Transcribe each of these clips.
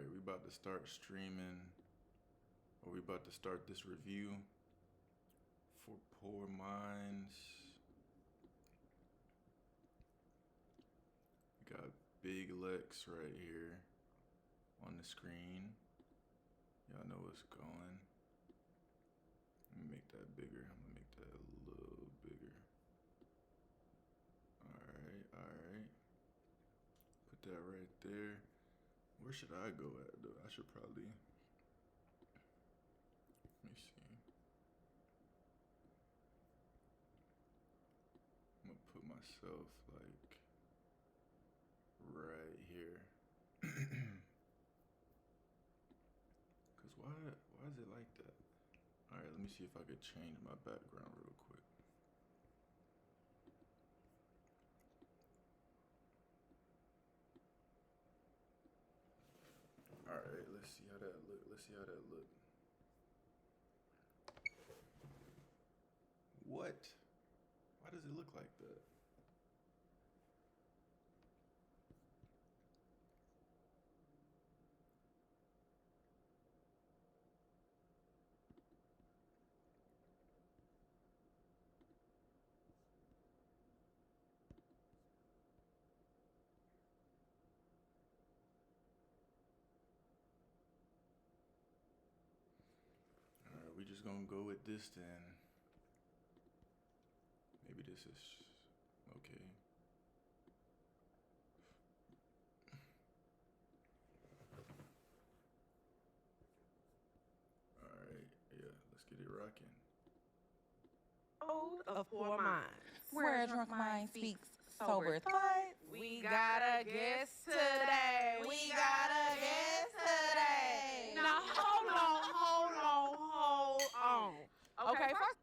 Alright, we about to start streaming, or we about to start this review for Poor Minds. We got Big Lex right here on the screen. Y'all know what's going. Let me make that bigger. I'm gonna make that a little bigger. Alright. Put that right there. Where should I go at though? I should probably, let me see. I'm gonna put myself like right here. Cause why is it like that? Alright, let me see if I could change my background real quick. Alright, let's see how that look. What? Why does it look like that? Alright, we just gonna go with this then. Maybe this is okay. Alright, yeah, let's get it rocking. Of Poor Minds, where a drunk mind speaks sober thoughts. We got a guest today. Now hold on. Okay, first.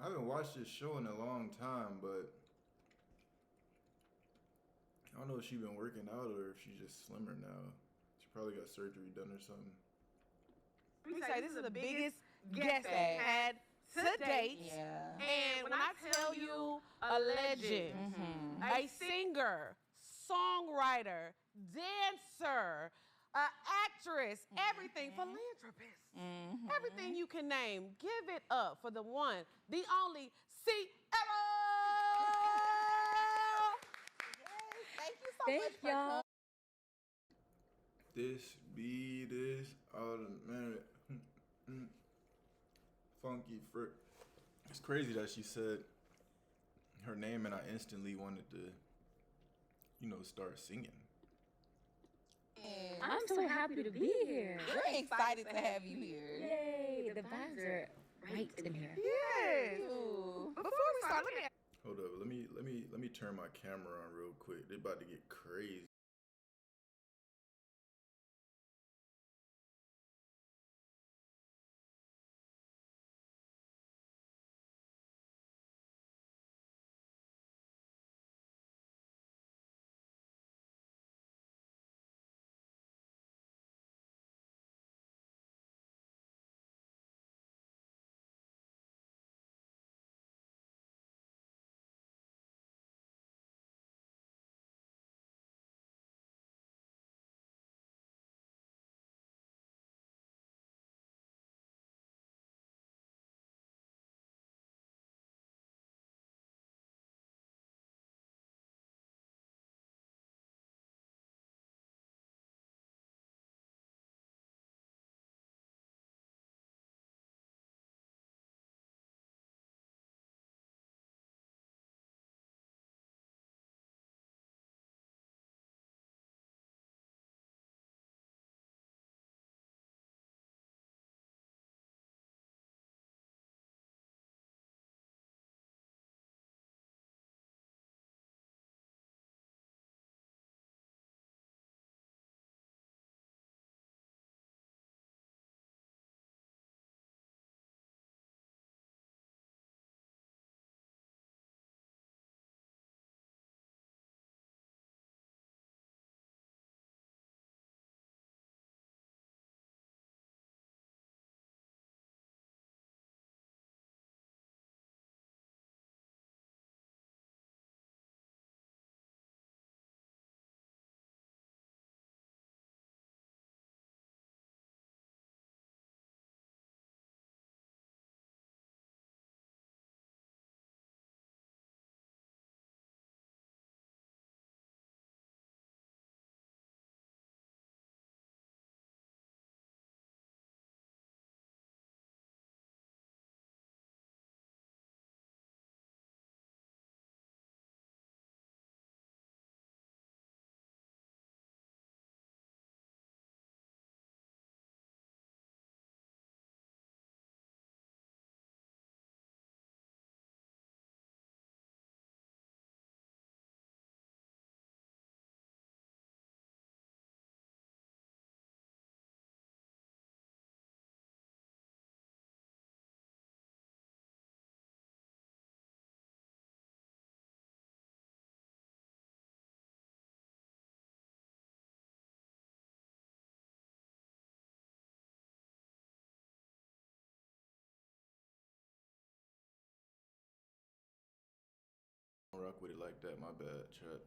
I haven't watched this show in a long time, but I don't know if she's been working out or if she's just slimmer now. She probably got surgery done or something. Let me say, this is the biggest guest they had to date. Yeah. And when I tell you a legend, a singer, songwriter, dancer, actress, everything, philanthropist, everything you can name, give it up for the one, the only Sierra. Thank you so much for coming. This automatic funky frick. It's crazy that she said her name and I instantly wanted to, start singing. I'm so happy to be here. We're excited to have you here. Yay, the vibes are right in here. Yes. Ooh. Before we start, let me Hold up, let me turn my camera on real quick. They about to get crazy. like that. My bad, chat.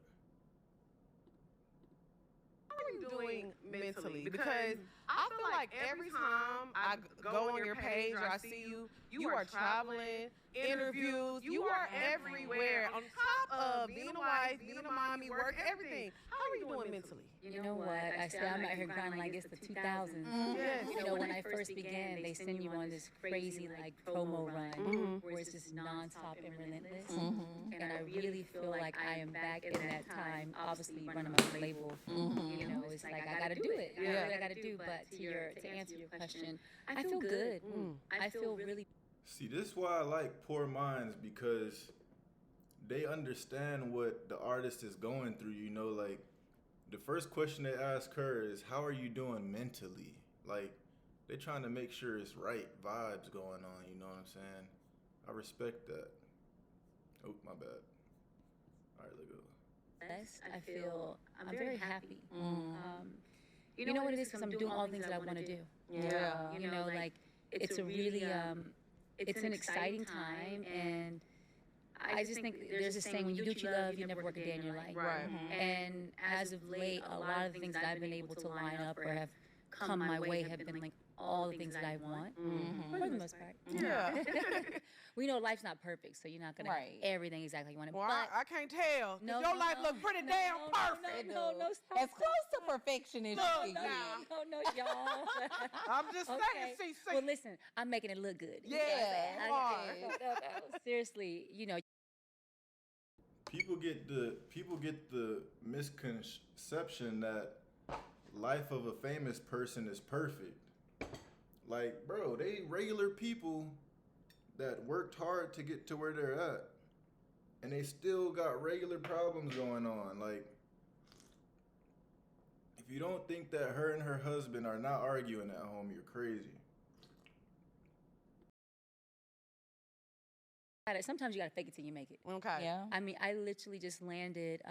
How are you doing mentally? Because I feel like every time I go on your page or I see you, you are traveling, interviews, you are everywhere. On top of being a wife, being a mommy, work, everything. How are you doing mentally? You know what? I say I'm out here grinding like it's the 2000s. Yes. You know, when I first began, they send you on this crazy like promo run where it's just nonstop and relentless. And I really feel like I am back in that time, obviously running my label. You know, it's like I gotta do it. I gotta do. But to answer your question, I feel good. I feel really. See, this is why I like Poor Minds, because they understand what the artist is going through. You know, like the first question they ask her is, "How are you doing mentally?" Like they're trying to make sure it's right vibes going on. You know what I'm saying? I respect that. Oh, my bad. All right, let go. I feel I'm very happy. You know what it is, because I'm doing all the things that I want to do. Yeah. You know, like it's a really it's an exciting time, and I just think there's this saying, when you do what you love, you never work a day in your life. Right. And as of late, a lot of the things that I've been able to line up or have come my way have been like all the things that I want, for the most part. Yeah. We know life's not perfect, so you're not gonna Right. have everything exactly you want it. Well, But I can't tell. No, Your no, life no. look pretty damn perfect. no, stop. As close to perfection as Look, you can now. get. No, y'all. I'm just saying, Okay. CC. Well, listen, I'm making it look good. Yeah, I- you are. no, seriously, you know. People get the misconception that life of a famous person is perfect. Like, bro, they regular people that worked hard to get to where they're at, and they still got regular problems going on. Like, if you don't think that her and her husband are not arguing at home, you're crazy. Sometimes you gotta fake it till you make it. Okay. Yeah. I mean, I literally just landed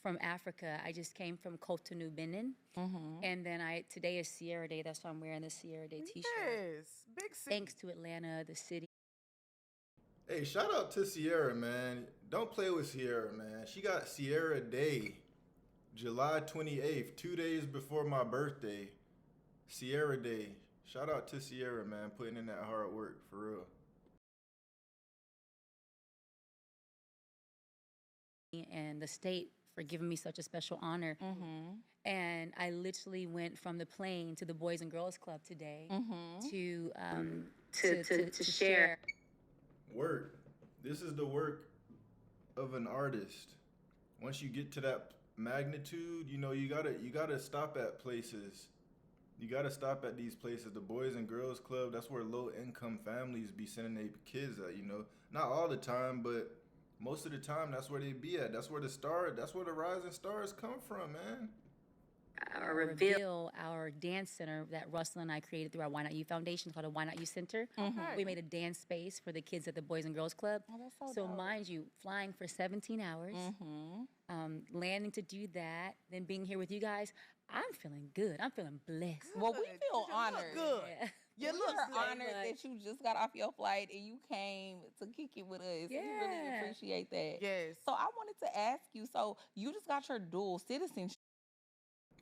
from Africa. I just came from Cotonou, Benin, and then today is Sierra Day. That's why I'm wearing the Sierra Day T-shirt. Yes. Big city. Thanks to Atlanta, the city. Hey, shout out to Sierra, man. Don't play with Sierra, man. She got Sierra Day, July 28th, 2 days before my birthday. Sierra Day. Shout out to Sierra, man, putting in that hard work, for real. And the state for giving me such a special honor. And I literally went from the plane to the Boys and Girls Club today to share. Work. This is the work of an artist. Once you get to that magnitude, you know, you gotta stop at places. You gotta stop at these places. The Boys and Girls Club, that's where low income families be sending their kids at, you know. Not all the time, but most of the time that's where they be at. That's where the rising stars come from, man. Reveal our dance center that Russell and I created through our Why Not You Foundation, called the Why Not You Center. We made a dance space for the kids at the Boys and Girls Club. Oh, that's So dope. mind you, flying for 17 hours, landing to do that, then being here with you guys, I'm feeling good. I'm feeling blessed. Well, we Good. feel You look honored. good. Yeah. You We look are good. honored that you just got off your flight and you came to kick it with us. We really Yeah. appreciate that. Yes. So I wanted to ask you, so you just got your dual citizenship.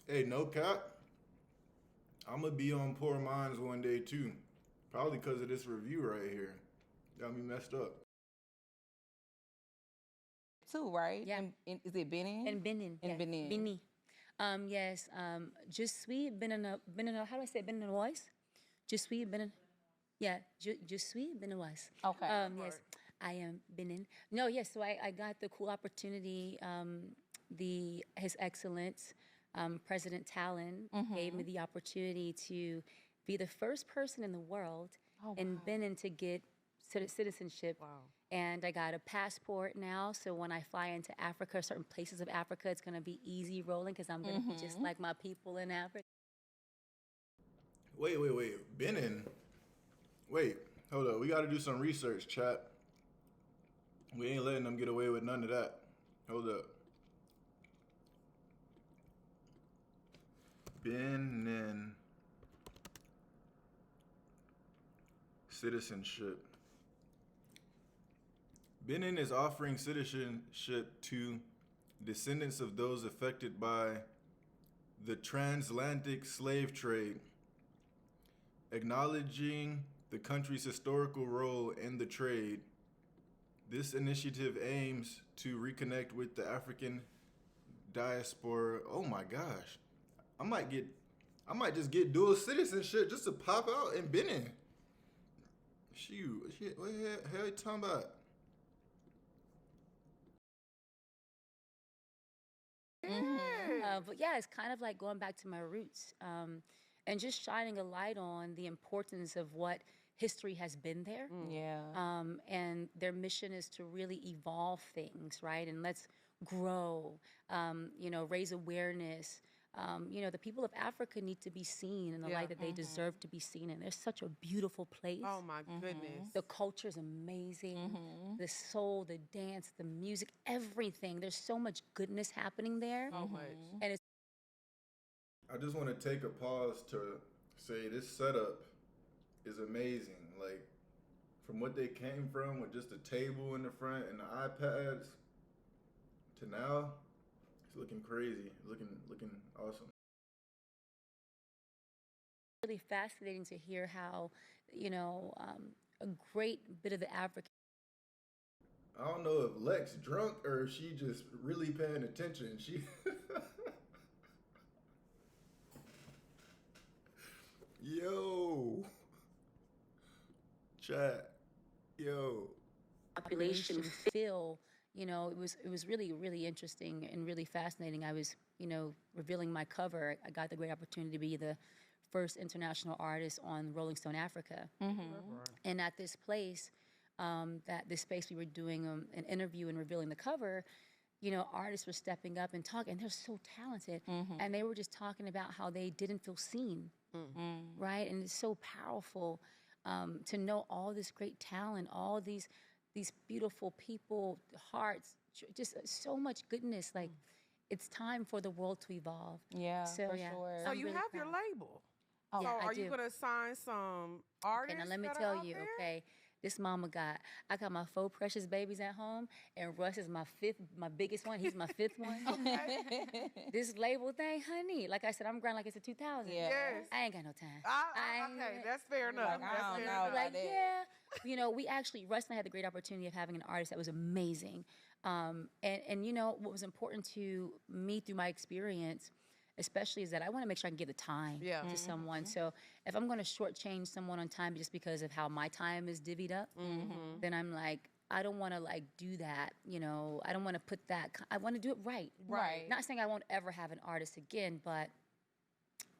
Hey, no cap. I'm gonna be on Poor Minds one day too. Probably because of this review right here. Got me messed up. Too, right? Yeah. Is it Benin? And Benin. In yeah. Benin. Benin. Yes. Je suis Beninois. How do I say it? Beninoise? Je suis Benin. Yeah. Je suis Beninoise. Okay. Yes. I am Benin. No, yes. So I got the cool opportunity. His Excellence, President Talon, gave me the opportunity to be the first person in the world in Benin to get citizenship. Wow. And I got a passport now, so when I fly into Africa, certain places of Africa, it's gonna be easy rolling because I'm gonna be just like my people in Africa. Wait. Benin. Wait, hold up. We gotta do some research, chat. We ain't letting them get away with none of that. Hold up. Benin citizenship. Benin is offering citizenship to descendants of those affected by the transatlantic slave trade, acknowledging the country's historical role in the trade. This initiative aims to reconnect with the African diaspora. Oh my gosh. I might just get dual citizenship just to pop out in Benin. Shoot, what the hell you talking about? But yeah, it's kind of like going back to my roots and just shining a light on the importance of what history has been there. Yeah. And their mission is to really evolve things, right? And let's grow, raise awareness. The people of Africa need to be seen in the light that they deserve to be seen in. They're such a beautiful place. Oh my goodness. The culture is amazing. The soul, the dance, the music, everything. There's so much goodness happening there. So much. And it's I just want to take a pause to say this setup is amazing. Like, from what they came from with just a table in the front and the iPads to now, it's looking crazy. Looking awesome. really fascinating to hear how, a great bit of the African I don't know if Lex drunk or if she just really paying attention. She Yo. Chat. Yo. population feel, it was really, really interesting and really fascinating. I was, revealing my cover. I got the great opportunity to be the first international artist on Rolling Stone Africa. And at this place, this space we were doing an interview and revealing the cover, artists were stepping up and talking, and they're so talented. And they were just talking about how they didn't feel seen, right? And it's so powerful to know all this great talent, all these beautiful people, hearts, just so much goodness. Like, it's time for the world to evolve. Yeah, So, for yeah. sure. So I'm you really have your proud. label. Oh, So Yeah, I are you do. going to sign some artists? Okay, now let me that are tell out you, there? okay, this mama I got my 4 precious babies at home, and Russ is my biggest one. He's my 5th one. This label thing, honey, like I said, I'm grinding like it's a 2000. Yeah. Yes. I ain't got no time. Okay, that's fair enough. Like, I That's don't fair know enough. about Like, that. yeah, we actually, Russ and I had the great opportunity of having an artist that was amazing. And what was important to me through my experience, especially, is that I want to make sure I can give the time Yeah. to someone. So if I'm going to shortchange someone on time just because of how my time is divvied up, then I'm like, I don't want to do that. I don't want to put that. I want to do it right. Right. Not saying I won't ever have an artist again, but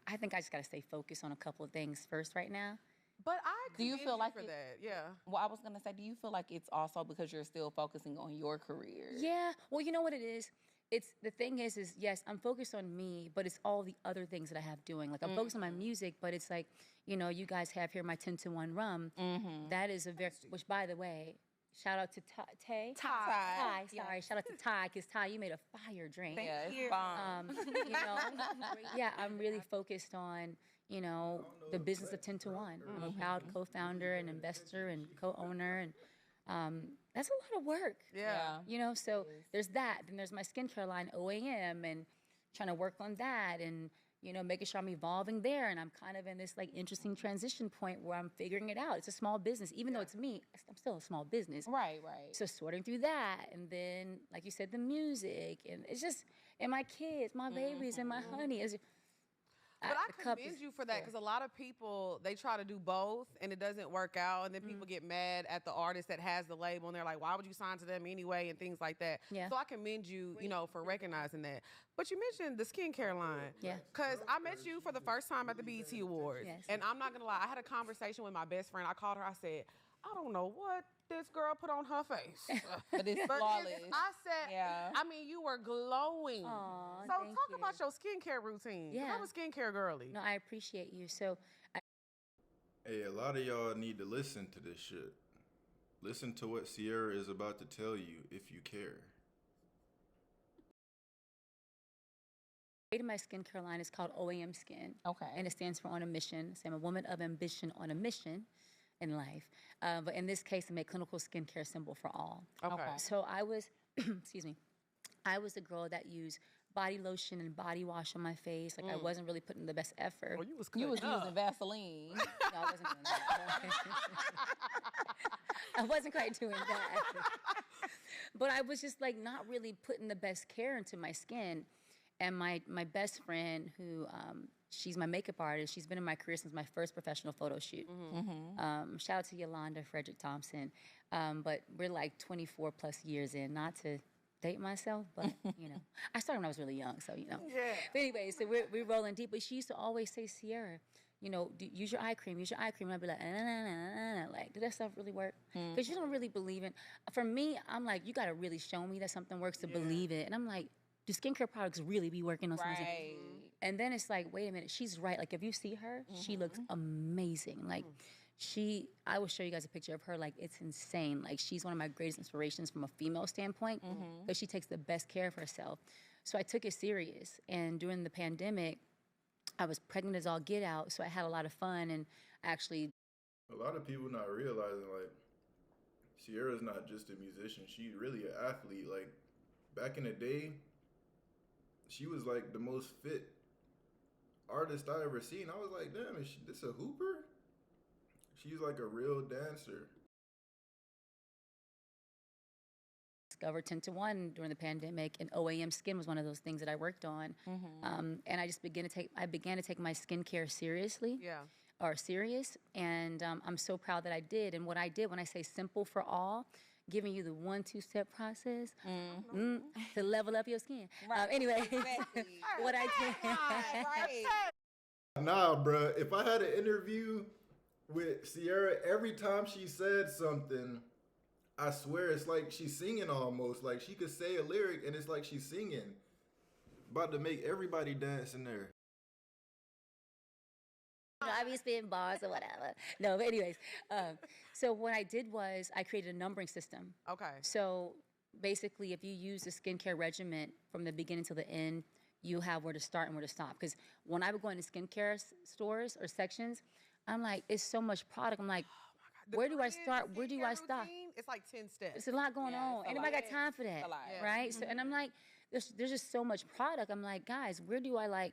I think I just got to stay focused on a couple of things first right now. But I Do you commend feel like for it- that? Yeah. Well, I was going to say, do you feel like it's also because you're still focusing on your career? Yeah. Well, you know what it is? The thing is yes, I'm focused on me, but it's all the other things that I have doing. Like, I'm focused on my music, but it's like, you guys have here my 10-to-1 rum. That is which, by the way, shout out to Tay. Ty. Sorry. Shout out to Ty, because Ty, you made a fire drink. Yeah, it's bomb. Yeah, I'm really focused on, the business of 10-to-1. I'm a proud co-founder and investor and co-owner, and that's a lot of work. Yeah. So there's that. Then there's my skincare line, OAM, and trying to work on that, and making sure I'm evolving there. And I'm kind of in this interesting transition point where I'm figuring it out. It's a small business, even though it's me. I'm still a small business. Right. So sorting through that, and then, like you said, the music, and it's just, and my kids, my babies, and my honey. But I the cup commend is you for that, because a lot of people, they try to do both and it doesn't work out, and then people get mad at the artist that has the label, and they're like, why would you sign to them anyway, and things like that. Yeah. So I commend you, for recognizing that. But you mentioned the skincare line. Yeah. Because I met you for the first time at the BET Awards. Yes. And I'm not going to lie, I had a conversation with my best friend. I called her, I said, I don't know what this girl put on her face. But it's flawless. I said, Yeah. I mean, you were glowing. Aw, So thank talk you. about your skincare routine. 'Cause Yeah. I'm a skincare girly. No, I appreciate you. So Hey, a lot of y'all need to listen to this shit. Listen to what Sierra is about to tell you if you care. created my skincare line. It's called OAM Skin. Okay. And it stands for On a Mission. So I'm a woman of ambition on a mission. in life. But in this case, I make clinical skincare simple for all. Okay. So I was, excuse me, I was the girl that used body lotion and body wash on my face. Like I wasn't really putting the best effort. Oh, you was You was cutting up. using Vaseline. No, I wasn't doing that. I wasn't quite doing that. But I was just like not really putting the best care into my skin. And my best friend, who she's my makeup artist, she's been in my career since my first professional photo shoot. Shout out to Yolanda Frederick Thompson. But we're like 24 plus years in, not to date myself, but I started when I was really young, so Yeah. But anyway, so we're rolling deep. But she used to always say, Sierra, use your eye cream, use your eye cream. And I'd be like, like, did that stuff really work? Because you don't really believe it. For me, I'm like, you got to really show me that something works to believe it. And I'm like, do skincare products really be working on something? Right. And then it's like, wait a minute, she's right. Like, if you see her, she looks amazing. Like, I will show you guys a picture of her. Like, it's insane. Like, she's one of my greatest inspirations from a female standpoint because she takes the best care of herself. So I took it serious. And during the pandemic, I was pregnant as all get out. So I had a lot of fun and actually. A lot of people not realizing, like, Sierra's not just a musician. She's really an athlete. Like, back in the day, she was, like, the most fit artist I ever seen. I was like, damn, is this a hooper? She's like a real dancer. Discovered 10 to 1 during the pandemic, and OAM Skin was one of those things that I worked on. And I just began to take my skincare seriously. Yeah. Or serious, and I'm so proud that I did. And what I did, when I say simple for all, giving you the 1-2-step process to level up your skin. Right. Anyway, Exactly. what I did. Right. Nah, bruh. If I had an interview with Sierra, every time she said something, I swear it's like she's singing almost. Like she could say a lyric and it's like she's singing. About to make everybody dance in there. I be spitting bars or whatever. No, but anyways, so what I did was I created a numbering system. Okay. So basically, if you use the skincare regimen from the beginning to the end, you have where to start and where to stop. Because when I would go into skincare stores or sections, I'm like, it's so much product. I'm like, The where do I Korean start? Where do I skincare stop? routine, it's like 10 steps. It's a lot going Yeah, on. it's a Ain't nobody lot. got time for that, It's a lot. Yeah. right? So, and I'm like, there's just so much product. I'm like, guys, where do I like?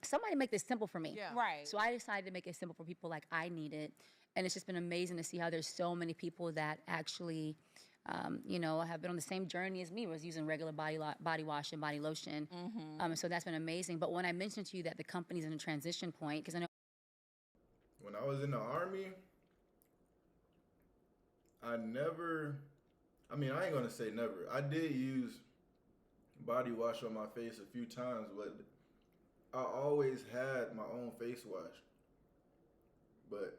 Somebody make this simple for me. Yeah. Right. So I decided to make it simple for people like I need it. And it's just been amazing to see how there's so many people that actually, have been on the same journey as me, was using regular body wash and body lotion. So that's been amazing. But when I mentioned to you that the company's in a transition point, because I know. When I was in the Army, I ain't gonna say never. I did use body wash on my face a few times, but I always had my own face wash. But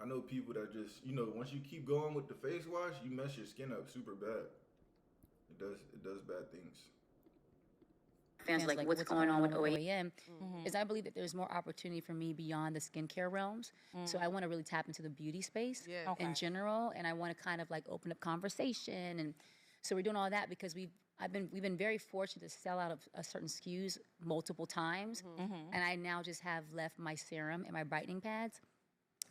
I know people that just, once you keep going with the face wash, you mess your skin up super bad. It does bad things. Fans like what's going on with OAM is I believe that there's more opportunity for me beyond the skincare realms. So I want to really tap into the beauty space Yeah. in general, and I want to kind of like open up conversation, and so we're doing all that because we've been very fortunate to sell out of certain SKUs multiple times, and I now just have left my serum and my brightening pads,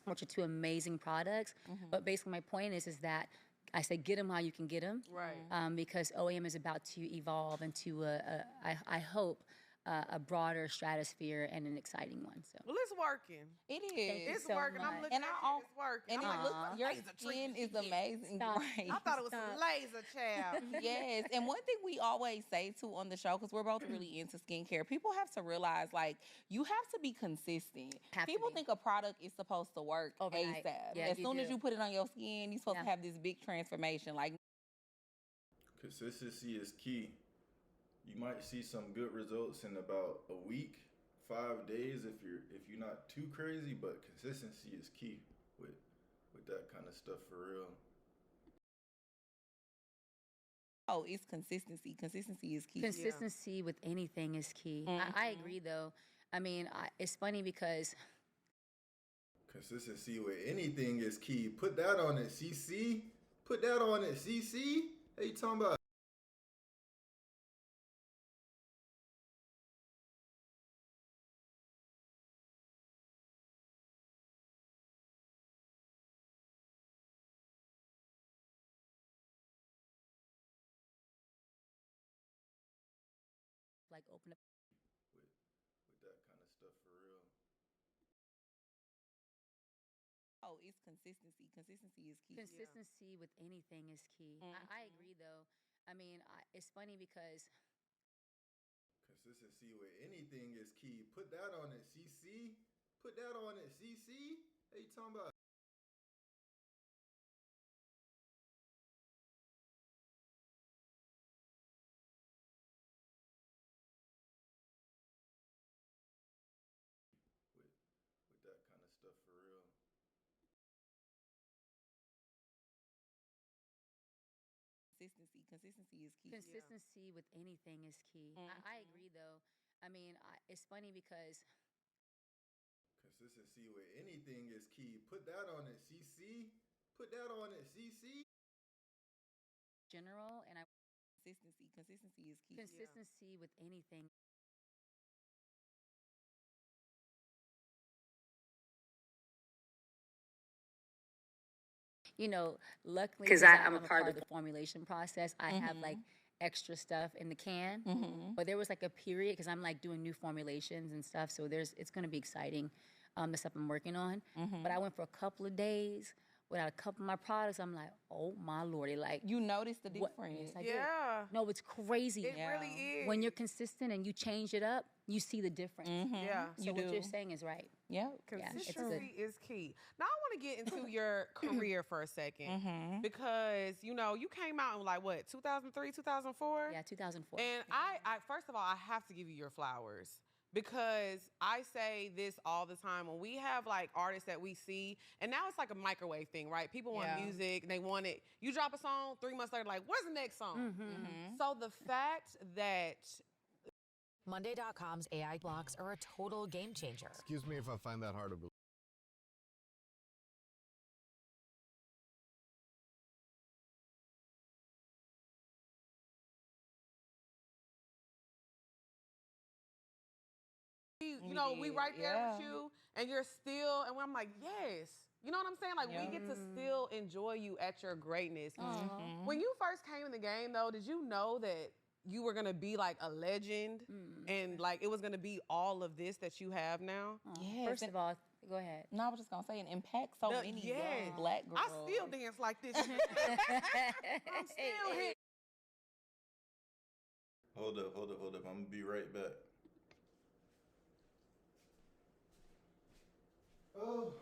which are two amazing products. But basically, my point is that I say get them while you can get them, Right. because OAM is about to evolve into I hope a broader stratosphere and an exciting one. So Well, it's working. It Thank you is. It's so working. much. I'm looking And at I it. It's working. And I'm it like, looks, this is your laser skin treatment is she getting. amazing. Stop. Right. I thought it was Stop. some laser, child. Yes, and one thing we always say too on the show, because we're both really into skincare, people have to realize like you have to be consistent. Have to People be. think a product is supposed to work Overnight. ASAP. Yeah, as you soon as do. you put it on your skin, you're supposed Yeah. to have this big transformation. Like Consistency is key. You might see some good results in about a week, 5 days if you're not too crazy, but consistency is key with that kind of stuff for real. oh, it's consistency. Consistency is key. consistency with anything is key. I agree, though. I mean, it's funny because Consistency with anything is key. Put that on it, CC. Put that on it, CC. Hey, you talking about? like open up. with that kind of stuff for real. Oh, it's consistency. Consistency is key. Consistency with anything is key. I agree though. I mean, it's funny because Consistency with anything is key. Put that on it, CC. Put that on it, CC. Hey, you talking about? With that kind of stuff for real. Consistency is key. consistency with anything is key. I agree though. I mean, it's funny because Consistency with anything is key. Put that on it, CC. Put that on it, CC. general and I Consistency is key. consistency with anything. You know, luckily, because I'm a part of the formulation process, I have like extra stuff in the can. But there was like a period because I'm like doing new formulations and stuff, so it's going to be exciting, the stuff I'm working on. But I went for a couple of days without a couple of my products. I'm like, oh my lordy, like You notice the difference. Yes, I do. Yeah. No, it's crazy. It really is. When you're consistent and you change it up, you see the difference. Yeah. So what you're saying is right. Yeah. Consistency is key. Now I want to get into your career for a second because you came out in like what 2003, 2004. Yeah, 2004. And I first of all I have to give you your flowers because I say this all the time when we have like artists that we see, and now it's like a microwave thing, right? People want music, they want it. You drop a song, 3 months later, like, where's the next song? So the fact that Monday.com's AI blocks are a total game changer. Excuse me if I find that hard to believe. we right there with you, and you're still, and I'm like, yes. You know what I'm saying? Like, we get to still enjoy you at your greatness. When you first came in the game, though, did you know that you were gonna be like a legend, and like it was gonna be all of this that you have now? Yes. First of all, go ahead. No, I was just gonna say, and impact so many young black girls. I still dance like this. I'm still here. Hold up. I'm gonna be right back. Oh.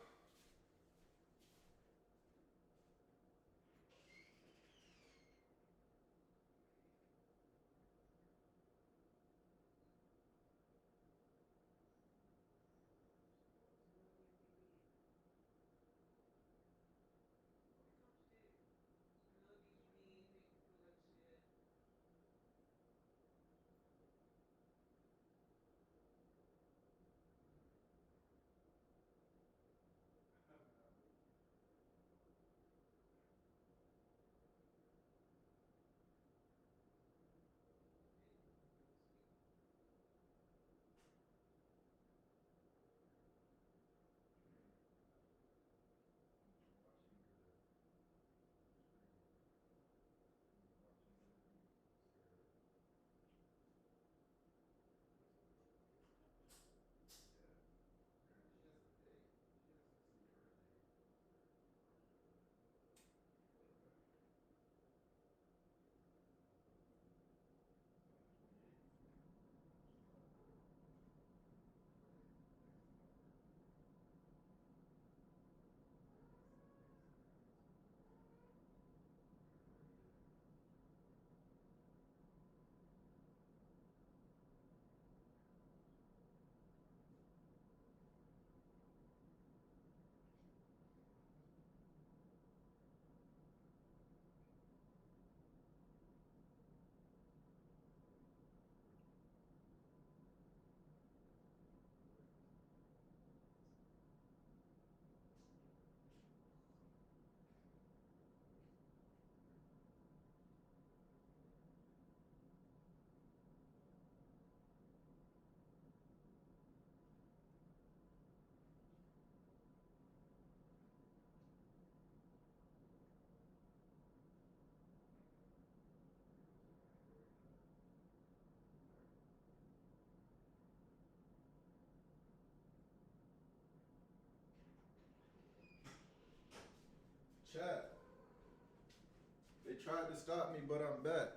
tried to stop me, but I'm back.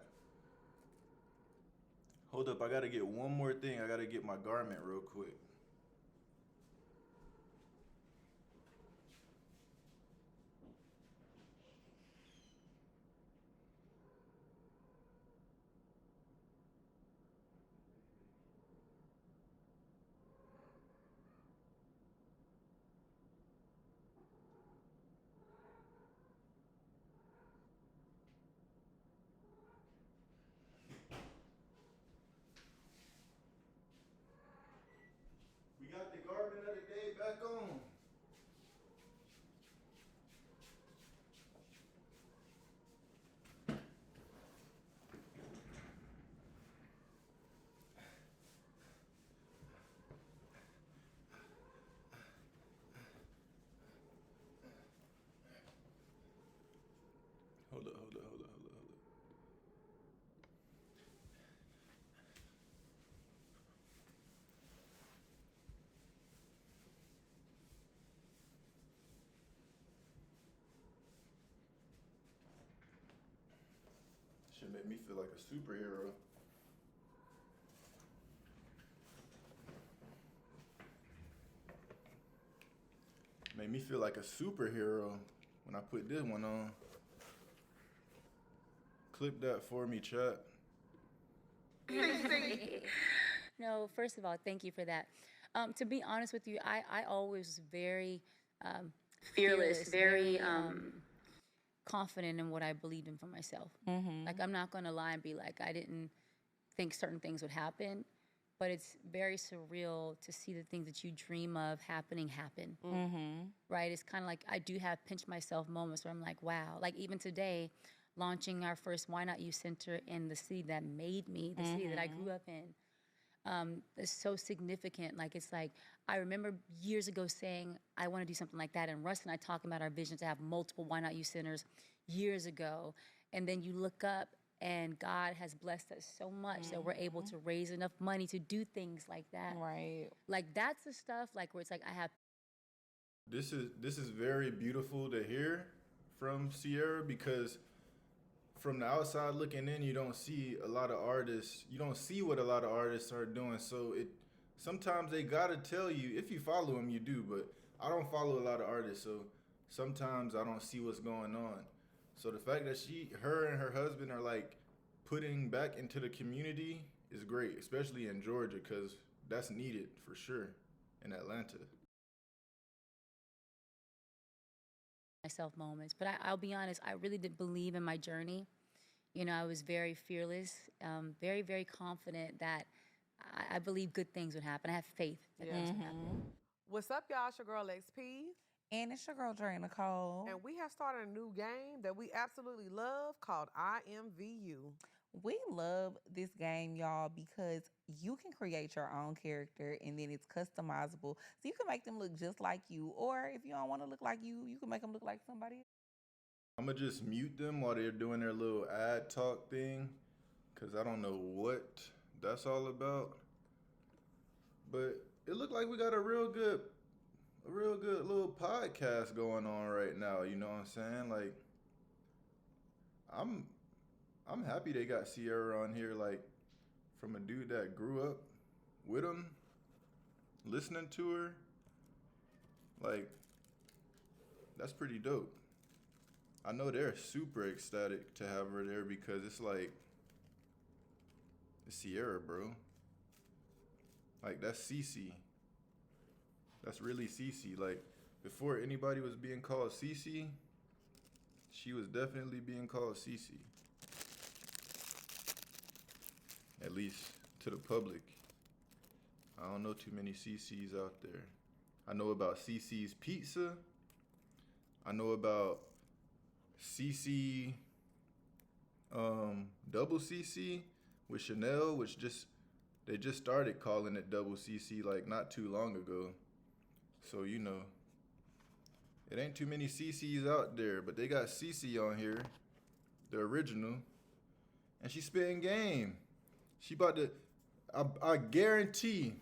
Hold up, I gotta get one more thing. I gotta get my garment real quick. We got the garment of the day back on. Hold up. Should make me feel like a superhero. Made me feel like a superhero when I put this one on. Clip that for me, chat. No, first of all, thank you for that. To be honest with you, I always was very fearless, very confident in what I believed in for myself. Like, I'm not going to lie and be like, I didn't think certain things would happen, but it's very surreal to see the things that you dream of happen. Right? It's kind of like I do have pinch myself moments where I'm like, wow. Like, even today, launching our first Why Not You Center in the city that made me, the city that I grew up in, is so significant. Like, it's like, I remember years ago saying, I want to do something like that. And Russ and I talking about our vision to have multiple Why Not You Centers years ago. And then you look up and God has blessed us so much that we're able to raise enough money to do things like that. Right. Like, that's the stuff, like, where it's like, I have. This is very beautiful to hear from Sierra, because from the outside looking in, you don't see a lot of artists. You don't see what a lot of artists are doing. So sometimes they gotta tell you. If you follow them, you do. But I don't follow a lot of artists, so sometimes I don't see what's going on. So the fact that her and her husband are like putting back into the community is great, especially in Georgia, because that's needed for sure in Atlanta. Myself moments, but I'll be honest, I really did believe in my journey. You know, I was very fearless, very, very confident that I believe good things would happen. I have faith that things would happen. What's up, y'all? It's your girl XP. And it's your girl, Dre Nicole. And we have started a new game that we absolutely love called IMVU. We love this game, y'all, because you can create your own character and then it's customizable. So you can make them look just like you. Or if you don't want to look like you can make them look like somebody else. I'm gonna just mute them while they're doing their little ad talk thing, because I don't know what that's all about. But it looked like we got a real good little podcast going on right now. You know what I'm saying? Like, I'm happy they got Sierra on here, like, from a dude that grew up with him, listening to her. Like, that's pretty dope. I know they're super ecstatic to have her there, because it's like, it's Sierra, bro. Like, that's Cece. That's really Cece. Like, before anybody was being called Cece, she was definitely being called Cece. At least to the public. I don't know too many CCs out there. I know about CC's Pizza. I know about CC, double CC with Chanel, which they just started calling it double CC like not too long ago. So, you know, it ain't too many CCs out there, but they got CC on here, the original, and she's spitting game. She about to, I guarantee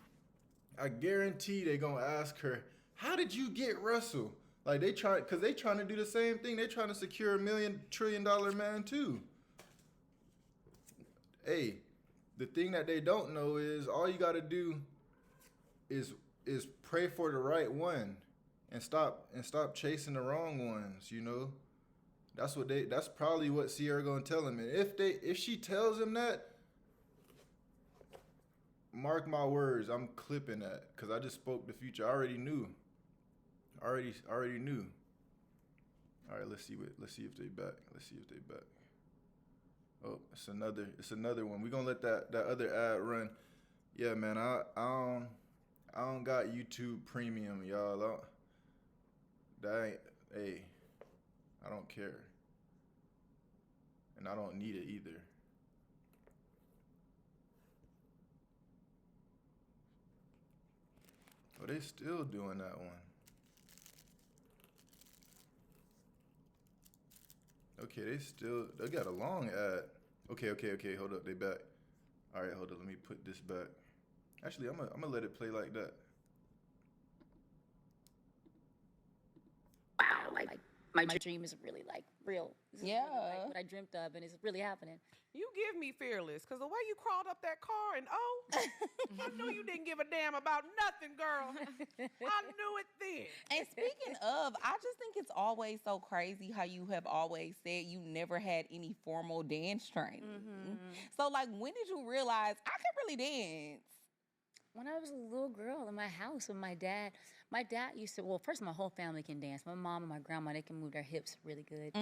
they gonna ask her, how did you get Russell? Like they trying to do the same thing. They trying to secure $1 trillion man too. Hey, the thing that they don't know is all you got to do is pray for the right one and stop chasing the wrong ones, you know? That's probably what Sierra gonna tell him. And if she tells him that, mark my words, I'm clipping that because I just spoke the future. I already knew. Already knew. All right, let's see if they back. Oh, it's another one. We're gonna let that other ad run. Yeah, man, I don't got YouTube Premium, y'all. Hey, I don't care. And I don't need it either. Oh, they still doing that one. Okay, they got a long ad. Okay, hold up, they back. All right, hold up, let me put this back. Actually, I'm gonna let it play like that. Wow, like my dream is really like real. This is Yeah. really, like what I dreamt of, and it's really happening. You give me fearless, because the way you crawled up that car and I knew you didn't give a damn about nothing, girl. I knew it then. And speaking of, I just think it's always so crazy how you have always said you never had any formal dance training. So, like, when did you realize I can really dance? When I was a little girl in my house with my dad used to, well, first my whole family can dance. My mom and my grandma, they can move their hips really good.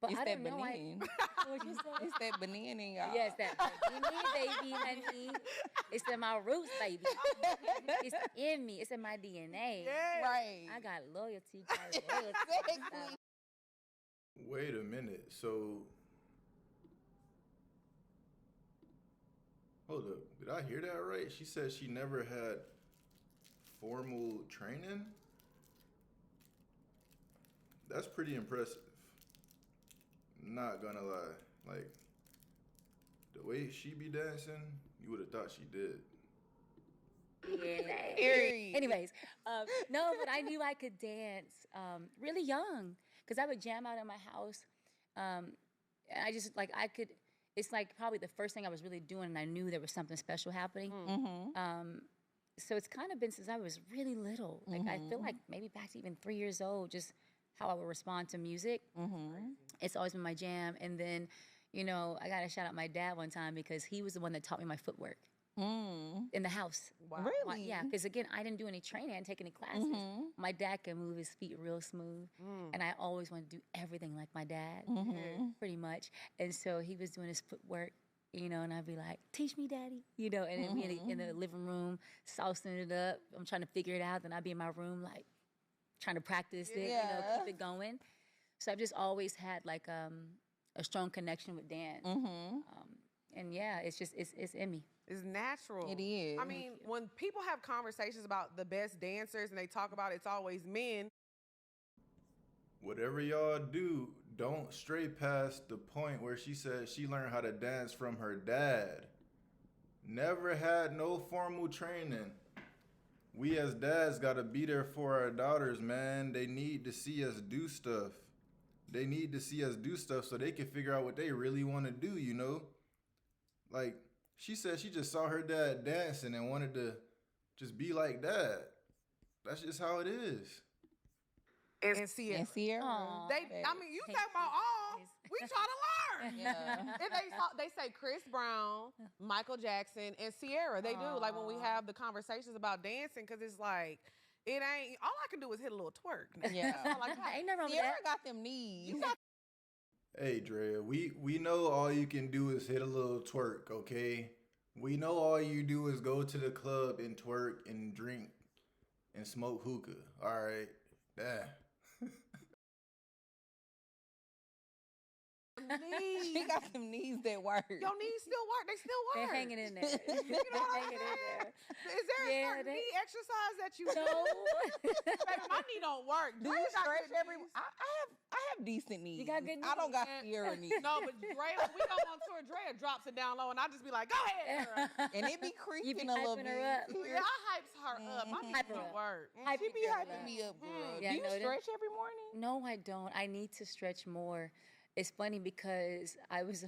But It's I that don't know. Benin. What'd you say? It's that Benin in y'all. Yes, that Benin, baby, honey. It's in my roots, baby. It's in me. It's in my DNA. Yeah. Right. I got loyalty. Got loyalty. Exactly. Wait a minute. So, hold up. Did I hear that right? She said she never had formal training? That's pretty impressive. Not gonna lie. Like, the way she be dancing, you would have thought she did. Period. Anyways, no, but I knew I could dance really young because I would jam out in my house. And I just, like, it's like probably the first thing I was really doing, and I knew there was something special happening. So it's kind of been since I was really little. Like, I feel like maybe back to even 3 years old, just how I would respond to music. It's always been my jam. And then, you know, I got to shout out my dad one time because he was the one that taught me my footwork in the house. Wow. Really? Yeah, because again, I didn't do any training. I didn't take any classes. My dad can move his feet real smooth. And I always wanted to do everything like my dad, pretty much. And so he was doing his footwork, you know, and I'd be like, teach me, daddy, you know, and then we in the living room, saucing it up. I'm trying to figure it out. Then I'd be in my room, like, trying to practice it, you know, keep it going. So I've just always had, like, a strong connection with dance. And yeah, it's just, it's in me. It's natural. It is. I mean, when people have conversations about the best dancers and they talk about it's always men. Whatever y'all do, don't stray past the point where she said she learned how to dance from her dad. Never had no formal training. We as dads gotta be there for our daughters, man. They need to see us do stuff. They need to see us do stuff so they can figure out what they really want to do, you know? Like, she said she just saw her dad dancing and wanted to just be like dad. That's just how it is. And Sierra. And Sierra. Aw. I mean, you Thank talking about you, all. guys. We try to learn. Yeah. And they say Chris Brown, Michael Jackson, and Sierra. They do. Like when we have the conversations about dancing, because it's like, it ain't, all I can do is hit a little twerk. Yeah. That's all I got. Ain't nothing wrong with Sierra that. got them knees. Hey, Drea, we know all you can do is hit a little twerk, okay? We know all you do is go to the club and twerk and drink and smoke hookah, all right? Damn. Knees. She got some knees that work. Your knees still work. They still work. They're hanging in there. You know what I'm Hanging in there. saying? Is there a Yeah, certain they- knee exercise that you No. do? Baby, my knee don't work. Do Dre you got stretch good every? knees. I have decent knees. got good I don't got knees. Sierra knees. No, but Dre, we go on tour. Drea drops it down low, and I just be like, "Go ahead, girl." And it be You creaking be a little hyping bit. her up. Yeah, I hypes her up. My knees Hype her don't up. work. Hype She your be girl hyping up. me up, girl. Yeah, Do you I know that. stretch every morning? No, I don't. I need to stretch more. It's funny because I was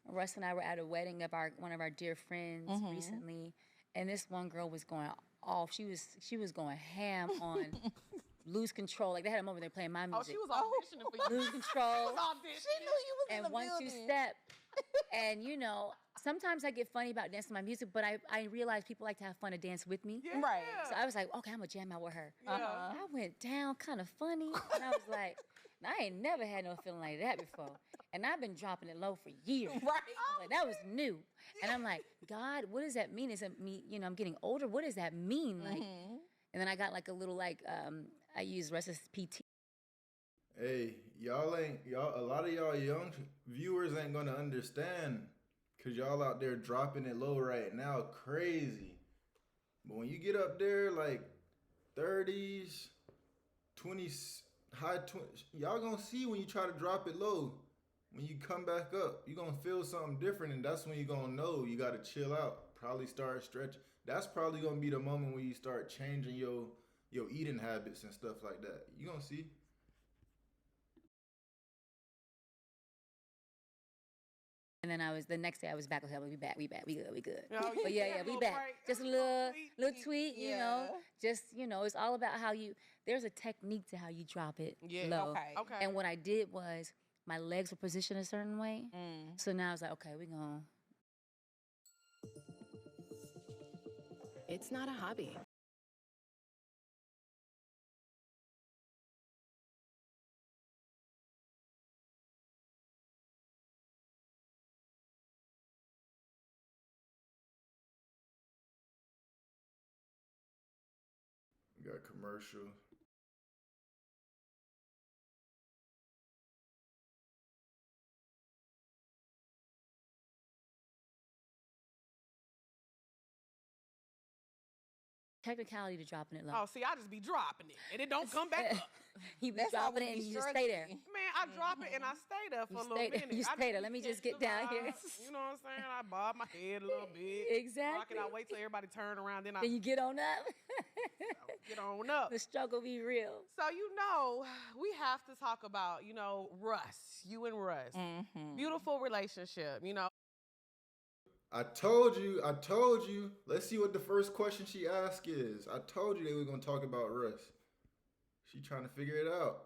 Russ and I were at a wedding of one of our dear friends recently, and this one girl was going off. She was going ham on Lose Control. Like they had a moment they were playing my Oh, music. she was auditioning for you. Lose Control. She knew you was in And the 1 2 building. step. And you know, sometimes I get funny about dancing my music, but I realize people like to have fun to dance with me. Yeah. Right. So I was like, okay, I'm gonna jam out with her. Yeah. I went down kind of funny, and I was like, I ain't never had no feeling like that before. And I've been dropping it low for years. Right. I was like, that was new. And I'm like, God, what does that mean? Is it me, you know, I'm getting older? What does that mean? Like, and then I got like a little I use Russ's PT. Hey, y'all, a lot of y'all young viewers ain't gonna understand because y'all out there dropping it low right now, crazy. But when you get up there like 30s, 20s, high 20s, y'all gonna see when you try to drop it low. When you come back up, you're gonna feel something different, and that's when you're gonna know you gotta chill out. Probably start stretching. That's probably gonna be the moment when you start changing your eating habits and stuff like that. You gonna see. And then the next day I was back with her. We good. Oh, But yeah, we little break. break. Just a little Tweak. tweak, you know. Just, you know, it's all about there's a technique to how you drop it Yeah, low. Okay. And what I did was my legs were positioned a certain way. So now I was like, okay, we're going. It's not a hobby. We got commercial. Technicality to dropping it low. Oh, see, I just be dropping it, and it don't come back up. He be That's how dropping we it be and you just stay there. struggling. Man, I drop it and I stay there for a little stay there. minute. You I stay there. be Let me just catching get down the here. vibes, You know what I'm saying? I bob my head a little bit. Exactly. Rock it. I wait till everybody turn around, then I Then you get on up. get on up. The struggle be real. So, we have to talk about, Russ, you and Russ. Beautiful relationship, I told you. Let's see what the first question she asked is. I told you they were gonna talk about Russ. She trying to figure it out.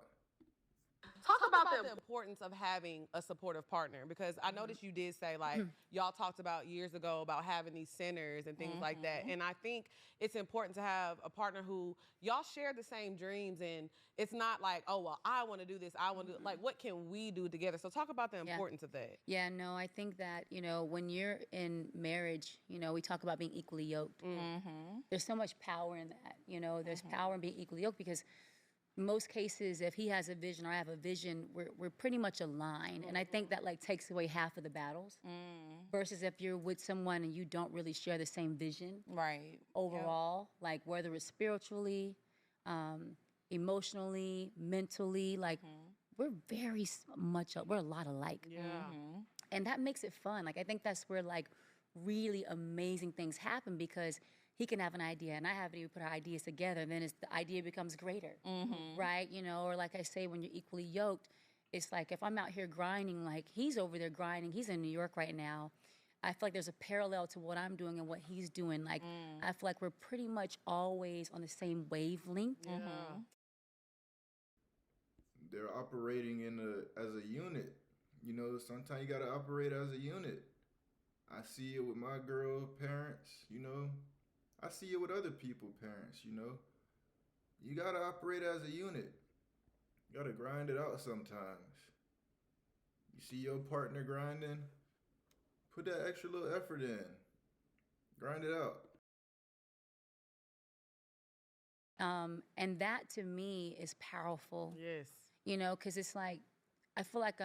Talk about the importance of having a supportive partner, because I noticed you did say, like, y'all talked about years ago about having these centers and things like that. And I think it's important to have a partner who y'all share the same dreams, and it's not like, oh, well, I want to do this, I want to do, like, what can we do together? So talk about the importance of that. Yeah, no, I think that, when you're in marriage, we talk about being equally yoked. There's so much power in that, there's power in being equally yoked, because most cases, if he has a vision or I have a vision, we're pretty much aligned. And I think that takes away half of the battles. Versus if you're with someone and you don't really share the same vision. Right. Overall, like whether it's spiritually, emotionally, mentally, we're very much, we're a lot alike. Yeah. And that makes it fun. I think that's where really amazing things happen, because he can have an idea and I have to put our ideas together, and then the idea becomes greater, right? Or like I say, when you're equally yoked, it's like if I'm out here grinding, he's over there grinding, he's in New York right now. I feel like there's a parallel to what I'm doing and what he's doing. I feel like we're pretty much always on the same wavelength. They're operating as a unit. Sometimes you gotta operate as a unit. I see it with my girl parents, I see it with other people parents, You gotta operate as a unit. You gotta grind it out sometimes. You see your partner grinding, put that extra little effort in. Grind it out. And that to me is powerful. Yes. Because it's I feel like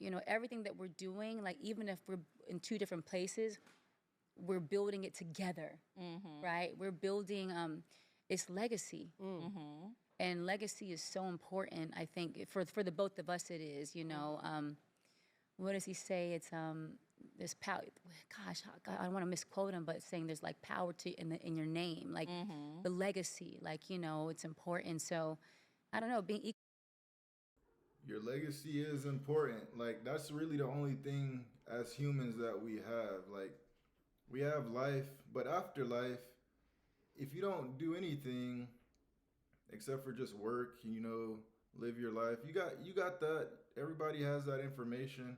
you know, everything that we're doing, like even if we're in two different places, we're building it together, right? We're building its legacy. And legacy is so important, I think, for the both of us it is, you know. What does he say? It's there's power. Gosh, I don't want to misquote him, but saying there's like power in your name, like the legacy, like, you know, it's important. So I don't know, being equal. Your legacy is important. Like, that's really the only thing as humans that we have. Like, we have life, but after life, if you don't do anything except for just work, you know, live your life, you got that. Everybody has that information.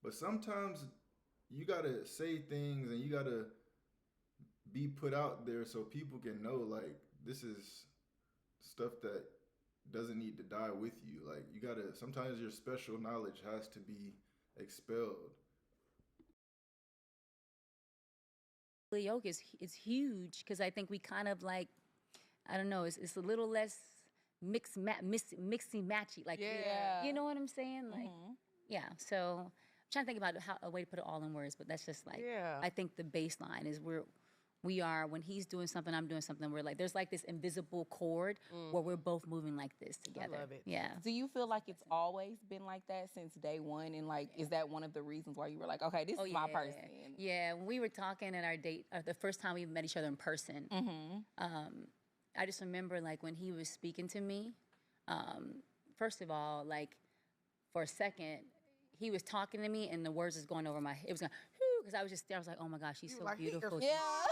But sometimes you gotta say things and you gotta be put out there so people can know, like, this is stuff that doesn't need to die with you. Like, you gotta, sometimes your special knowledge has to be expelled. Yoke is huge because I think we kind of like, I don't know, it's a little less mixy matchy, like, you know what I'm saying? Like, yeah. So I'm trying to think about a way to put it all in words, but that's just like, I think the baseline is we are, when he's doing something, I'm doing something, we're like, there's like this invisible cord where we're both moving like this together. I love it. Yeah. Do you feel like it's always been like that since day one? And like, is that one of the reasons why you were like, okay, this is my person? Yeah, when we were talking at our date, the first time we met each other in person, I just remember like when he was speaking to me, first of all, like for a second, he was talking to me and the words was going over my head. It was going, because I was just there. I was like, oh my gosh, she's so like, beautiful. Yeah.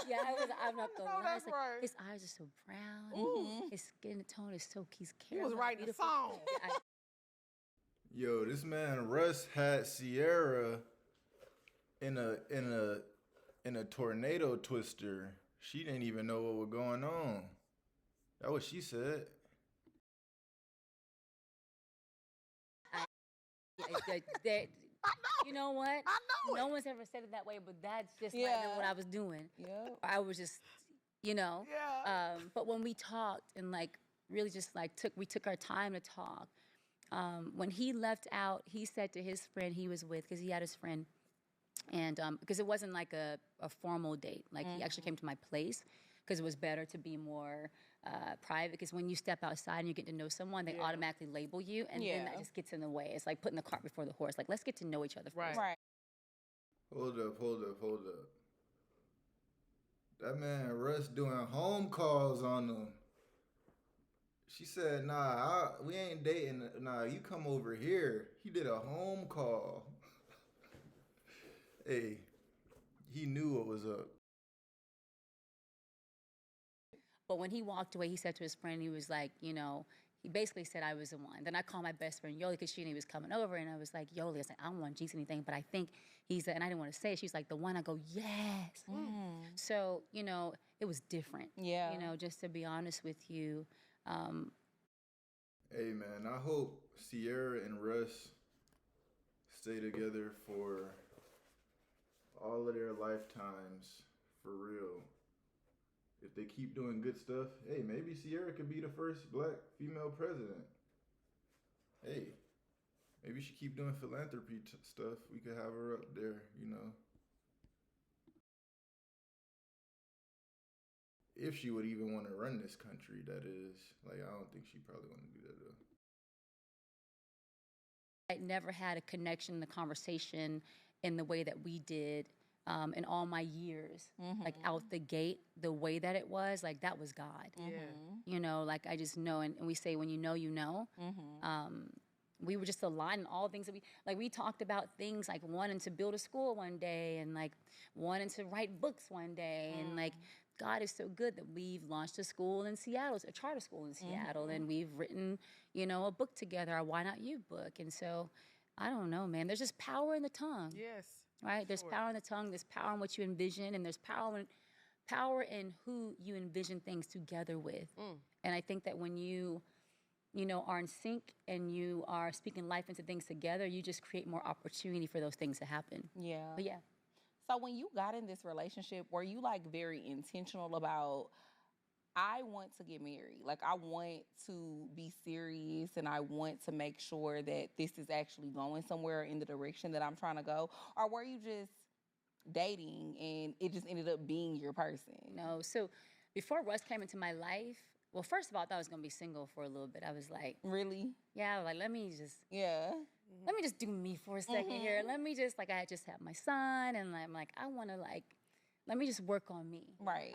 Yeah, I'm not gonna lie. that's It's like, right. his eyes are so brown. His skin tone is so, he's He caring. was writing a song. Yo, this man Russ had Sierra in a tornado twister. She didn't even know what was going on. That's what she said. You know what? I know No one's ever said it that way, but that's just Yeah. like what I was doing. Yep. I was just, you know. Yeah. But when we talked and like really just like we took our time to talk. When he left out, he said to his friend he was with, because he had his friend, and because it wasn't like a formal date. Like he actually came to my place because it was better to be more private. Because when you step outside and you get to know someone, they automatically label you, and then that just gets in the way. It's like putting the cart before the horse. Like, let's get to know each other first. Right. Hold up. That man Russ doing home calls on them. She said, nah, we ain't dating. Nah, you come over here. He did a home call. Hey, he knew what was up. But when he walked away, he said to his friend, he was like, you know, he basically said I was the one. Then I called my best friend Yoli because she knew he was coming over, and I was like, Yoli, I was like, I don't want to jinx anything, but I think he's and I didn't want to say it. She's like, the one. I go, yes. So, you know, it was different. Yeah. You know, just to be honest with you. Hey, man, I hope Sierra and Russ stay together for all of their lifetimes, for real. If they keep doing good stuff, hey, maybe Sierra could be the first black female president. Hey, maybe she keep doing philanthropy stuff. We could have her up there, you know. If she would even want to run this country, that is. Like, I don't think she probably want to do that, though. I never had a connection, the conversation in the way that we did in all my years, like out the gate, the way that it was, like that was God. You know, like I just know, and we say when you know, you know. We were just aligned in all things that we talked about things like wanting to build a school one day and like wanting to write books one day. And like, God is so good that we've launched a school in Seattle, a charter school in Seattle, and we've written, you know, a book together, our Why Not You book. And so, I don't know, man, there's just power in the tongue. Yes. Right? There's power in the tongue, there's power in what you envision, and there's power in who you envision things together with. And I think that when you know, are in sync and you are speaking life into things together, you just create more opportunity for those things to happen. Yeah. But yeah. So when you got in this relationship, were you like very intentional about I want to get married. Like, I want to be serious and I want to make sure that this is actually going somewhere in the direction that I'm trying to go. Or were you just dating and it just ended up being your person? No, so before Russ came into my life, well, first of all, I thought I was gonna be single for a little bit. I was like, Really? yeah, like let me just Yeah. do me for a 2nd here. Let me just like I just had my son, and I'm like I want to like let me just work on me. Right.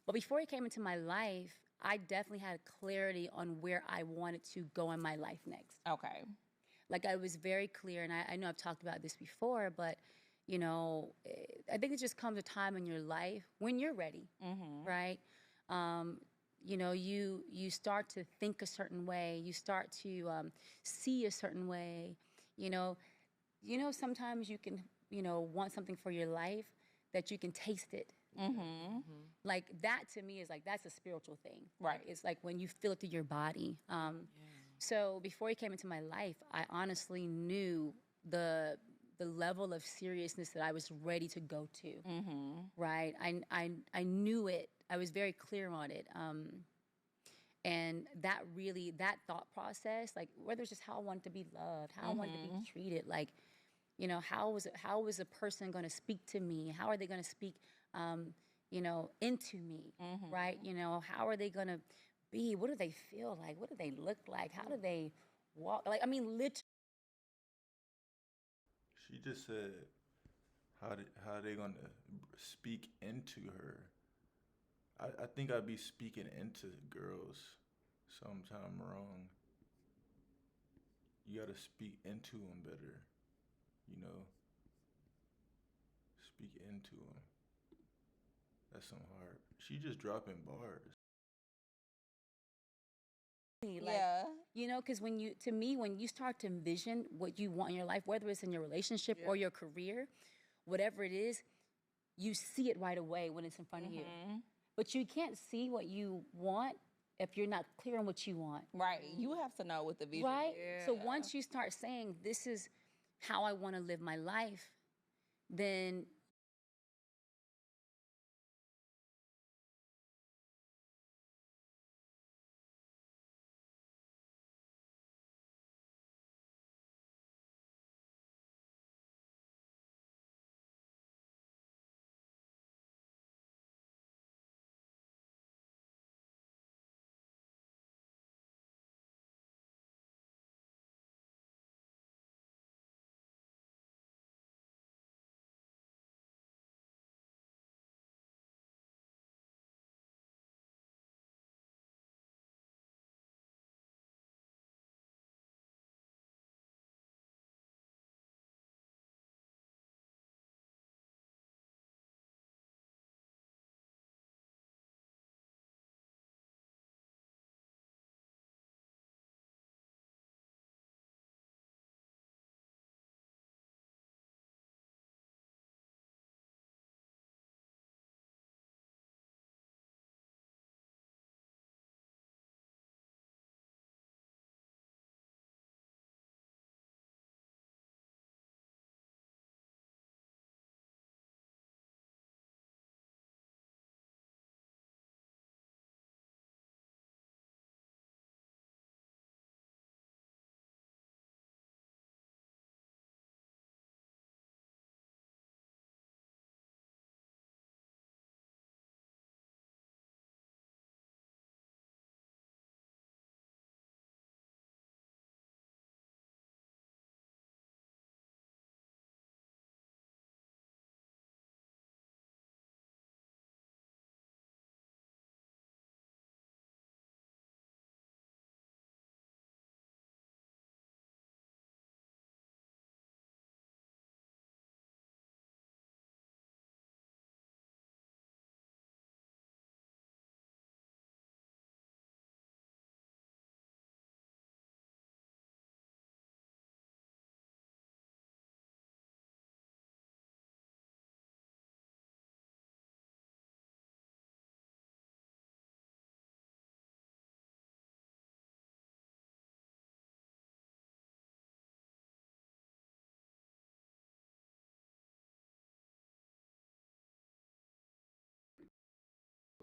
But before he came into my life, I definitely had clarity on where I wanted to go in my life next. Okay. Like I was very clear, and I know I've talked about this before, but you know, I think it just comes a time in your life when you're ready, right? You know, you start to think a certain way, you start to see a certain way. You know, sometimes you can want something for your life that you can taste it. Like that to me is like that's a spiritual thing. Right. Like, it's like when you feel it through your body. So before he came into my life, I honestly knew the level of seriousness that I was ready to go to. Right. I knew it. I was very clear on it. And that thought process, like whether it's just how I wanted to be loved, how I wanted to be treated, like, you know, how was a person going to speak to me? How are they going to speak, into me, right? You know, how are they going to be? What do they feel like? What do they look like? How do they walk? Like, I mean, literally. She just said how they gonna speak into her. I think I'd be speaking into girls sometime wrong. You gotta speak into them better, you know. Speak into them. That's some hard. She just dropping bars. Like, Yeah. you know, because when you start to envision what you want in your life, whether it's in your relationship or your career, whatever it is, you see it right away when it's in front of you. But you can't see what you want if you're not clear on what you want. Right. You have to know what the vision Right? is. So once you start saying, this is how I want to live my life, then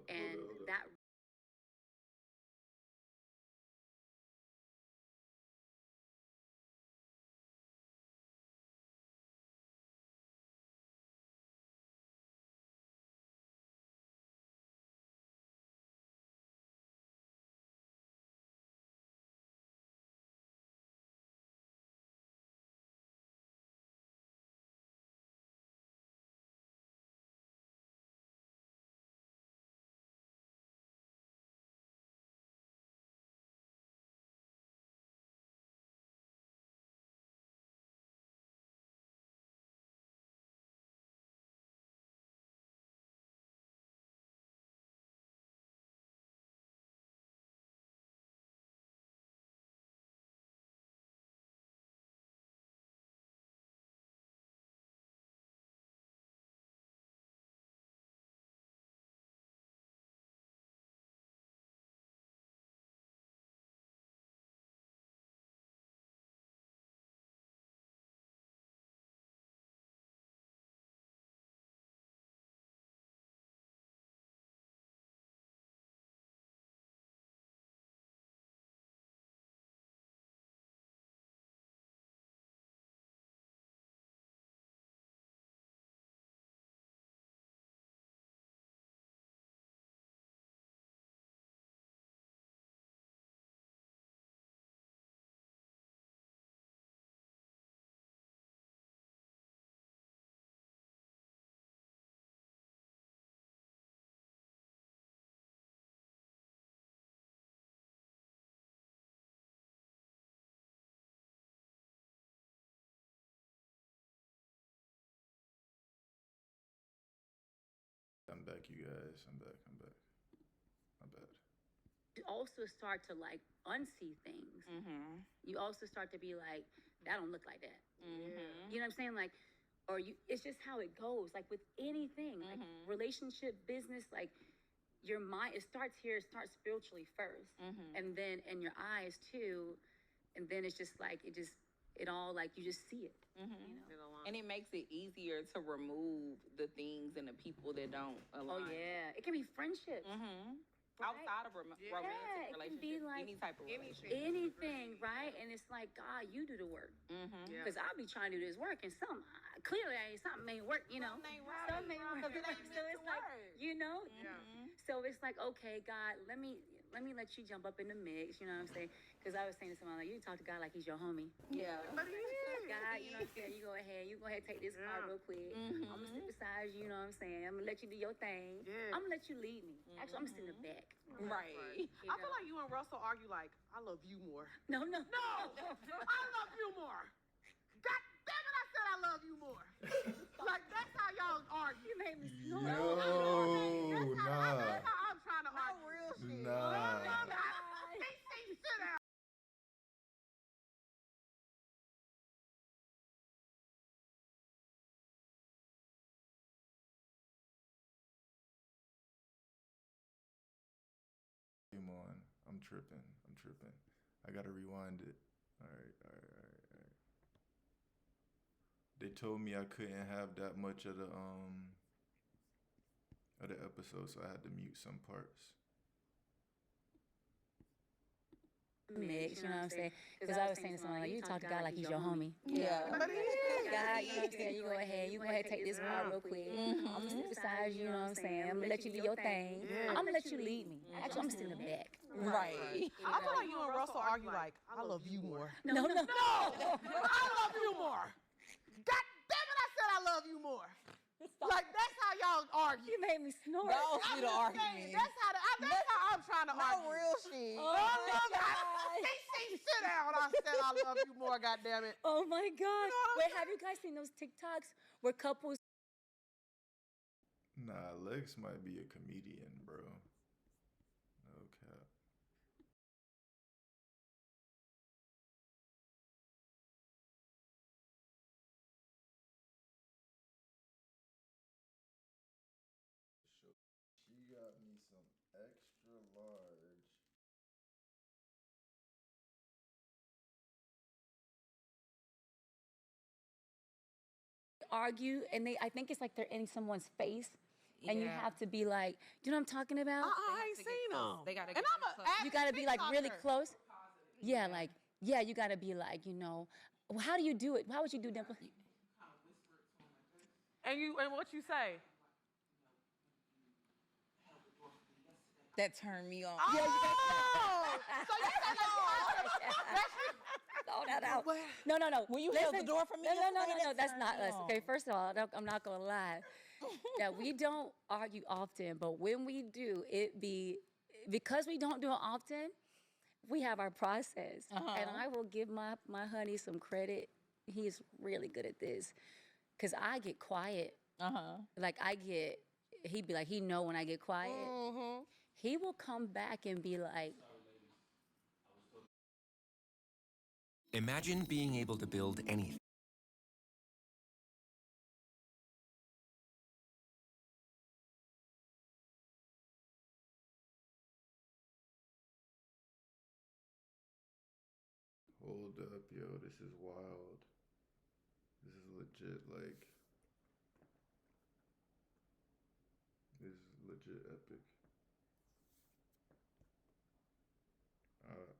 and that back, you guys. I'm back. My bad. You also start to like unsee things. You also start to be like, that don't look like that. You know what I'm saying? Like, or you, it's just how it goes. Like with anything, like relationship, business, like your mind, it starts here, it starts spiritually first. And then in your eyes too. And then it's just like, it all like, you just see it. You know? And it makes it easier to remove the things and the people that don't align. Oh yeah. It can be friendships. Outside of romantic it can be relationships, like any type of relationship. anything, right? And it's like, God, you do the work. Because I'll be trying to do this work, and clearly something ain't work, you know. Something ain't work. So it's like, you know. So it's like, okay, God, let me let you jump up in the mix. You know what I'm saying? Because I was saying to someone like, you talk to God like he's your homie. Yeah. But God, you know what I'm saying? You go ahead, take this car real quick. I'm gonna sit beside you. You know what I'm saying? I'm gonna let you do your thing. I'm gonna let you lead me. Actually, I'm gonna sit in the back. Right. I feel like you and Russell argue like, I love you more. No. No, I love you more. God damn it, I said I love you more. Like, that's how y'all argue. You made me Yo, snort. That's how I'm trying to argue. Real shit. Nah. Sit down. Game on. I'm tripping. I gotta rewind it. All right. They told me I couldn't have that much of the episode, so I had to mute some parts. Mix, you know what I'm saying? Because I was saying to someone like, you talk to God like he's your homie. Yeah. God, you know what I'm saying? You go ahead, take this car real quick. I'm gonna sit beside you, you know what I'm saying? I'm gonna let you do your thing. I'm gonna let you lead me. Actually, I'm gonna sit in the back. Right. I feel like you and Russell argue like, I love you more. No. I love you more. God damn it, I said I love you more. Like, that's how y'all argue. You made me snort. Don't see the I'm just argument. saying, that's how I'm trying to argue. real shit. Sit down. I said I love you more, goddammit. Oh my God. Wait, have you guys seen those TikToks where couples Nah, Lex might be a comedian, bro. No cap. She got me some extra large. argue and I think it's like they're in someone's face and you have to be like, you know what I'm talking about? I ain't seen them. They gotta And I'm You gotta be like really close. Yeah, like, yeah, you gotta be like, you know, well, how do you do it? How would you do Dimple? And what you say? That turned me on. Oh! So you No. When you held the door for me, No. That's not us. Okay, first of all, I'm not gonna lie. That we don't argue often, but when we do, because we don't do it often, we have our process. And I will give my honey some credit. He's really good at this. Cause I get quiet. Like he'd be like, he know when I get quiet. He will come back and be like, Imagine being able to build anything. Hold up, yo, this is wild. This is legit, like, this is legit epic.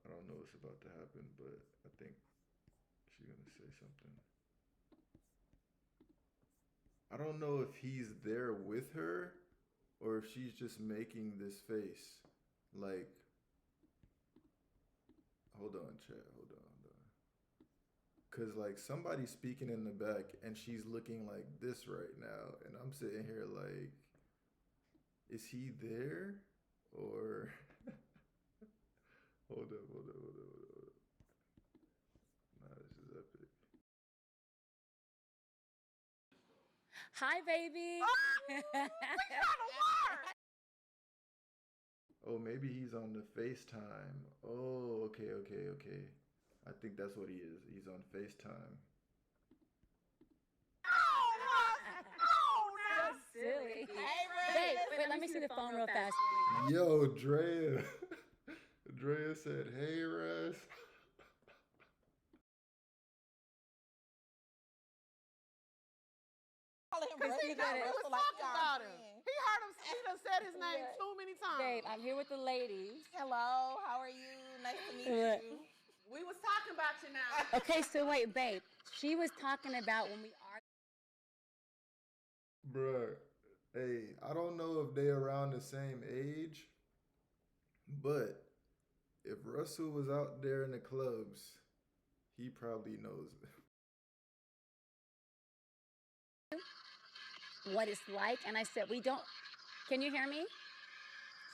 I don't know what's about to happen, but I think she's gonna say something. I don't know if he's there with her or if she's just making this face. Like, hold on, chat, hold on. Cause like somebody's speaking in the back and she's looking like this right now. And I'm sitting here like, is he there? Or hold up. Nah, this is epic. hi, baby. We trying to work. Oh, maybe he's on the FaceTime. Oh, okay. I think that's what he is. He's on FaceTime. Silly. Hey, Wait, let me see the phone real fast. Yo, Drea. Drea said, "Hey, Russ." Because he was talking about him. He heard him. He done said his name too many times. Babe, I'm here with the ladies. Hello, how are you? Nice to meet you. We was talking about you now. Okay, so wait, babe. She was talking about when we Bruh, hey, I don't know if they around the same age, but if Russell was out there in the clubs, he probably knows. what it's like, and I said, we don't. Can you hear me?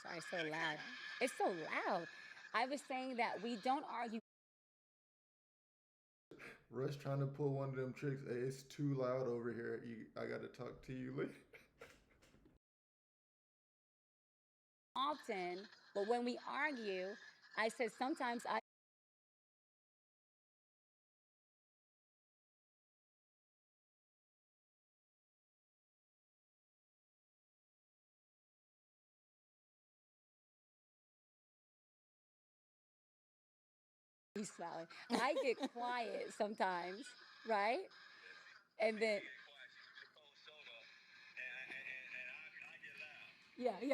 Sorry, it's so loud. It's so loud. I was saying that we don't argue. Russ trying to pull one of them tricks. Hey, it's too loud over here. I gotta talk to you later. Often, but when we argue, I said sometimes I he's smiling. I get quiet sometimes, right? And then yeah. He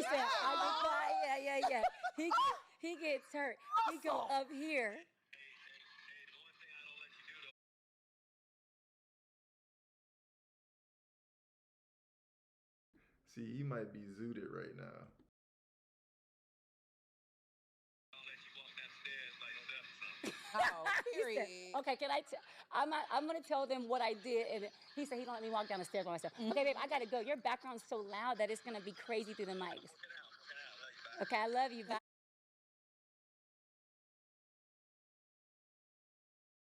said I get quiet. Yeah. He gets hurt. He go up here. See, he might be zooted right now. Oh, period. Okay, can I? I'm gonna tell them what I did, and he said he don't let me walk down the stairs by myself. Okay, babe, I gotta go. Your background's so loud that it's gonna be crazy through the mics. Okay, I love you. Bye.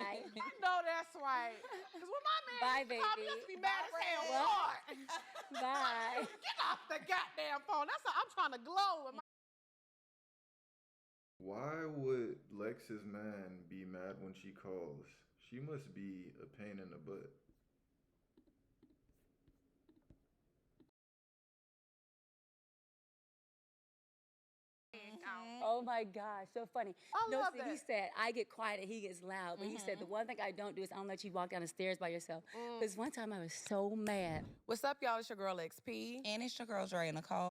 I know that's right. Because when my man Bye, used to call me, baby. used to be mad as hell. What? Hard. Bye. Get off the goddamn phone. That's how I'm trying to glow with my. Why would Lex's man be mad when she calls? She must be a pain in the butt. Oh my gosh, so funny. I love See, that. he said I get quiet and he gets loud, but he said the one thing I don't do is I don't let you walk down the stairs by yourself. Because one time I was so mad. What's up, y'all? It's your girl XP. And it's your girl, Dre Nicole.